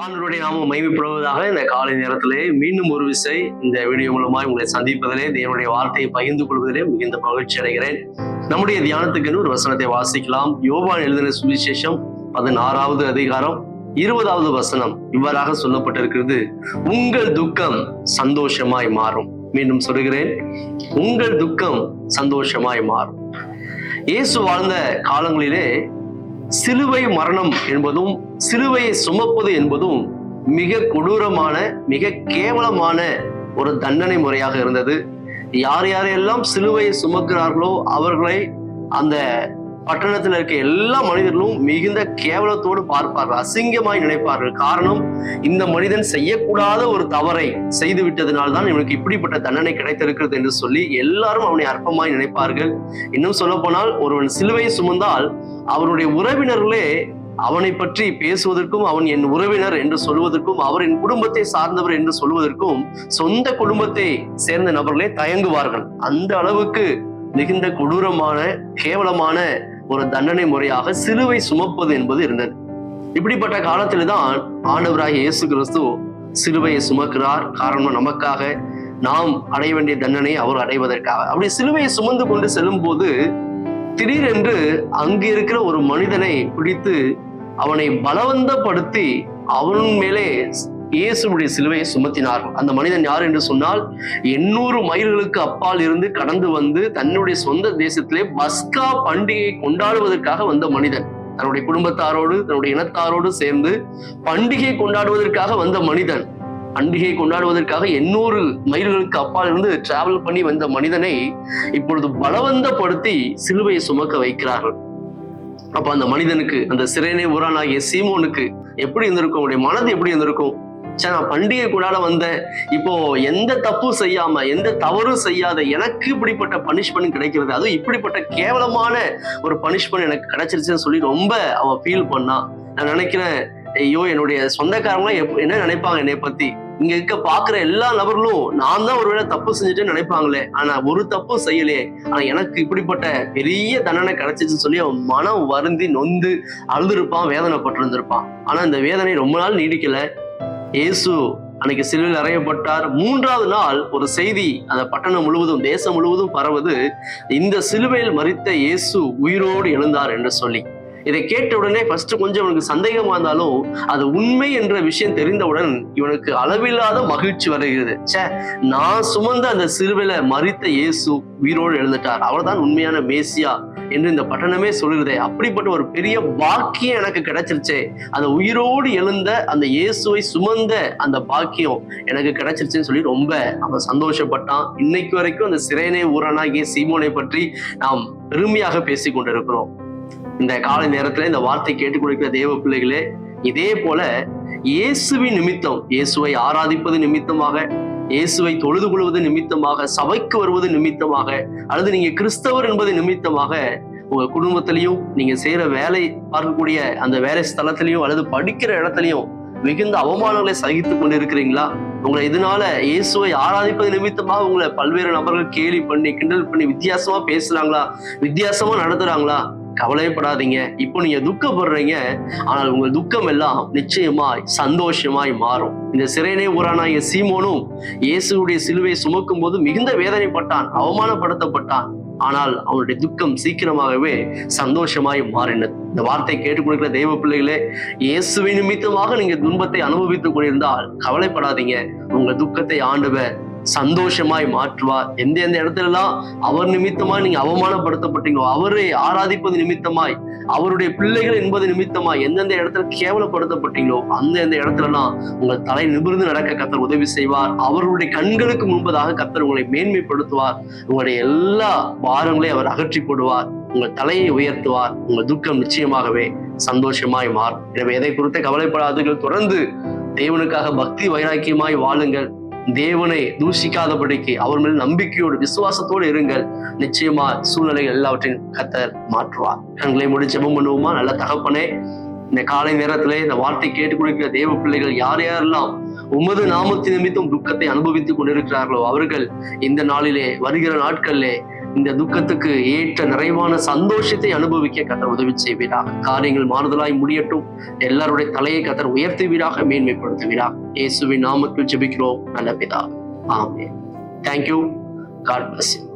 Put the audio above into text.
ஆண்டவருடைய நாமம் மகிமைப்படுவதாக. இந்த காலை நேரத்திலே மீண்டும் ஒரு விசை இந்த வீடியோ மூலமாய் உங்களை சந்திப்பதிலே, தேவனுடைய வார்த்தையை பகிர்ந்து கொள்வதிலே மிகுந்த மகிழ்ச்சி அடைகிறேன். நம்முடைய தியானத்துக்கு ஒரு வசனத்தை வாசிக்கலாம். யோவான் எழுதின சுவிசேஷம் 16வது அதிகாரம் 20வது வசனம் இவ்வாறாக சொல்லப்பட்டிருக்கிறது. உங்கள் துக்கம் சந்தோஷமாய் மாறும். மீண்டும் சொல்கிறேன், உங்கள் துக்கம் சந்தோஷமாய் மாறும். இயேசு வாழ்ந்த காலங்களிலே சிலுவை மரணம் என்பதும் சிலுவையை சுமப்பது என்பதும் மிக கொடூரமான, மிக கேவலமான ஒரு தண்டனை முறையாக இருந்தது. யார் யாரெல்லாம் சிலுவையை சுமக்கிறார்களோ அவர்களை அந்த பட்டணத்தில் இருக்க எல்லா மனிதர்களும் மிகுந்த கேவலத்தோடு பார்ப்பார்கள், அசிங்கமாய் நினைப்பார்கள். காரணம், இந்த மனிதன் செய்யக்கூடாத ஒரு தவறை செய்து விட்டதனால்தான் இவனுக்கு இப்படிப்பட்ட தண்டனை கிடைத்திருக்கிறது என்று சொல்லி எல்லாரும் அவனை அற்பமாய் நினைப்பார்கள். இன்னும் சொல்ல போனால், ஒருவன் சிலுவையை சுமந்தால் அவனுடைய உறவினர்களே அவனை பற்றி பேசுவதற்கும், அவன் என் உறவினர் என்று சொல்வதற்கும், அவர் என் குடும்பத்தை சார்ந்தவர் என்று சொல்வதற்கும் சொந்த குடும்பத்தை சேர்ந்த நபர்களே தயங்குவார்கள். அந்த அளவுக்கு மிகுந்த கொடூரமான, கேவலமான ஒரு தண்டனை முறையாக சிலுவை சுமப்பது என்பது இருந்தது. இப்படிப்பட்ட காலத்தில்தான் ஆண்டவராகிய இயேசு கிறிஸ்து சிலுவையை சுமக்கிறார். காரணம், நமக்காக, நாம் அடைய வேண்டிய தண்டனை அவர் அடைவதற்காக. அப்படி சிலுவையை சுமந்து கொண்டு செல்லும் போது திடீரென்று அங்கு இருக்கிற ஒரு மனிதனை பிடித்து அவனை பலவந்தப்படுத்தி அவன் மேலே இயேசுடைய சிலுவையை சுமத்தினார்கள். அந்த மனிதன் யார் என்று சொன்னால், 800 மைல்களுக்கு அப்பால் இருந்து கடந்து வந்து தன்னுடைய சொந்த தேசத்திலே பஸ்கா பண்டிகையை கொண்டாடுவதற்காக வந்த மனிதன். தன்னுடைய குடும்பத்தாரோடு, தன்னுடைய இனத்தாரோடு சேர்ந்து பண்டிகை கொண்டாடுவதற்காக வந்த மனிதன். பண்டிகை கொண்டாடுவதற்காக 800 மைல்களுக்கு அப்பால் இருந்து டிராவல் பண்ணி வந்த மனிதனை இப்பொழுது பலவந்தப்படுத்தி சிலுவையை சுமக்க வைக்கிறார்கள். அப்ப அந்த மனிதனுக்கு, அந்த சிரேனே ஊரானாகிய சீமோனுக்கு எப்படி இருந்திருக்கும்? அவருடைய மனது எப்படி இருந்திருக்கும்? நான் பண்டிகை கொண்டாட வந்தேன், இப்போ எந்த தப்பும் செய்யாம, எந்த தவறும் செய்யாத எனக்கு இப்படிப்பட்ட பனிஷ்மெண்ட் கிடைக்கிறது, அதுவும் இப்படிப்பட்ட கேவலமான ஒரு பனிஷ்மெண்ட் எனக்கு கிடைச்சிருச்சுன்னு சொல்லி ரொம்ப அவன் ஃபீல் பண்ணான். நான் நினைக்கிறேன், ஐயோ, என்னுடைய சொந்தக்காரங்களாம் என்ன நினைப்பாங்க என்னை பத்தி? இங்க இருக்க பாக்குற எல்லா நபர்களும் நான் தான் ஒருவேளை தப்பு செஞ்சுட்டேன்னு நினைப்பாங்களே, ஆனா ஒரு தப்பும் செய்யலையே, ஆனா எனக்கு இப்படிப்பட்ட பெரிய தண்டனை கிடைச்சிச்சுன்னு சொல்லி அவன் மனம் வருந்தி நொந்து அழுதுருப்பான், வேதனைப்பட்டு இருந்திருப்பான். ஆனா இந்த வேதனை ரொம்ப நாள் நீடிக்கல. இயேசு அன்னைக்கு சிலுவையில் அறையப்பட்டார். 3வது நாள் ஒரு செய்தி அந்த பட்டணம் முழுவதும், தேசம் முழுவதும் பரவுது, இந்த சிலுவையில் மரித்த இயேசு உயிரோடு எழுந்தார் என்று சொல்லி. இதை கேட்ட உடனே ஃபர்ஸ்ட் கொஞ்சம் இவனுக்கு சந்தேகமா இருந்தாலும் அது உண்மை என்ற விஷயம் தெரிந்தவுடன் இவனுக்கு அளவில்லாத மகிழ்ச்சி வருகிறது. நான் சுமந்த அந்த சிலுவையில மரித்த இயேசு உயிரோடு எழுந்துட்டார், அவர்தான் உண்மையான மேசியா என்று இந்த பட்டணமே சொல்லுகிறதே. அப்படிப்பட்ட ஒரு பெரிய பாக்கியம் எனக்கு கிடைச்சிருச்சே, அந்த உயிரோடு எழுந்த அந்த இயேசுவை சுமந்த அந்த பாக்கியம் எனக்கு கிடைச்சிருச்சுன்னு சொல்லி ரொம்ப அவன் சந்தோஷப்பட்டான். இன்னைக்கு வரைக்கும் அந்த சிரேனே ஊரானாகிய சீமோனை பற்றி நாம் பெருமையாக பேசி கொண்டிருக்கிறோம். இந்த காலை நேரத்துல இந்த வார்த்தை கேட்டுக் கொடுக்கிற தேவ பிள்ளைகளே, இதே போல இயேசுவின் நிமித்தம், இயேசுவை ஆராதிப்பது நிமித்தமாக, இயேசுவை தொழுது கொள்வது நிமித்தமாக, சபைக்கு வருவது நிமித்தமாக, அல்லது நீங்க கிறிஸ்தவர் என்பது நிமித்தமாக உங்க குடும்பத்திலையும், நீங்க செய்யற வேலை பார்க்கக்கூடிய அந்த வேலை ஸ்தலத்திலையும், அல்லது படிக்கிற இடத்துலையும் மிகுந்த அவமானங்களை சகித்து கொண்டு இருக்கிறீங்களா? உங்களை இதனால இயேசுவை ஆராதிப்பது நிமித்தமாக உங்களை பல்வேறு நபர்கள் கேலி பண்ணி, கிண்டல் பண்ணி, வித்தியாசமா பேசுறாங்களா, வித்தியாசமா நடத்துறாங்களா? கவலைப்படாதீங்க. இப்போ நீங்க துக்கப்படுறீங்க, ஆனால் உங்கள் துக்கம் எல்லாம் நிச்சயமாய் சந்தோஷமாய் மாறும். இந்த சிரேனே ஊரானாகிய சீமோனும் இயேசுடைய சிலுவையை சுமக்கும் போது மிகுந்த வேதனைப்பட்டான், அவமானப்படுத்தப்பட்டான். ஆனால் அவனுடைய துக்கம் சீக்கிரமாகவே சந்தோஷமாய் மாறினது. இந்த வார்த்தை கேட்டுக் கொடுக்கிற தெய்வ பிள்ளைகளே, இயேசுவை நிமித்தமாக நீங்க துன்பத்தை அனுபவித்துக் கொண்டிருந்தால் கவலைப்படாதீங்க. உங்க துக்கத்தை ஆண்டவர் சந்தோஷமாய் மாற்றுவார். எந்த இடத்துல எல்லாம் அவர் நிமித்தமாய் நீங்க அவமானப்படுத்தப்பட்டீங்களோ, அவரை ஆராதிப்பது நிமித்தமாய், அவருடைய பிள்ளைகள் என்பது நிமித்தமாய் எந்தெந்த இடத்துல கேவலப்படுத்தப்பட்டீங்களோ அந்த இடத்துல எல்லாம் உங்கள் தலை நிமிர்ந்து நடக்க கர்த்தர் உதவி செய்வார். அவர்களுடைய கண்களுக்கு முன்பதாக கர்த்தர் உங்களை மேன்மைப்படுத்துவார். உங்களுடைய எல்லா பாரங்களையும் அவர் அகற்றி போடுவார். உங்கள் தலையை உயர்த்துவார். உங்கள் துக்கம் நிச்சயமாகவே சந்தோஷமாய் மாறும். எனவே எதை குறித்து கவலைப்படாதீர்கள். தொடர்ந்து தேவனுக்காக பக்தி வைராக்கியமாய் வாழுங்கள். தேவனை தூஷிக்காதபடிக்கு அவர் மேல் நம்பிக்கையோடு, விசுவாசத்தோடு இருங்கள். நிச்சயமா சூழ்நிலைகள் எல்லாவற்றையும் கர்த்தர் மாற்றுவார். கண்களை மூடி ஜெபம் பண்ணுவோமா? நல்ல தகப்பனே, இந்த காலை நேரத்திலே இந்த வார்த்தை கேட்டுக் கொடுக்கிற தேவ பிள்ளைகள் யார் யாரெல்லாம் உமது நாமத்தின் நிமித்தம் துக்கத்தை அனுபவித்துக் கொண்டிருக்கிறார்களோ அவர்கள் இந்த நாளிலே, வருகிற நாட்களிலே இந்த துக்கத்துக்கு ஏற்ற நிறைவான சந்தோஷத்தை அனுபவிக்க கர்த்தர் உதவி செய்வீராக. காரியங்கள் மாறுதலாய் முடியட்டும். எல்லாருடைய தலையை கர்த்தர் உயர்த்துவீராக, மேன்மைப்படுத்துவீராக. இயேசுவின் நாமத்தில் ஜெபிக்கிறோம் நல்ல பிதாவே. ஆமென். Thank you. God bless you.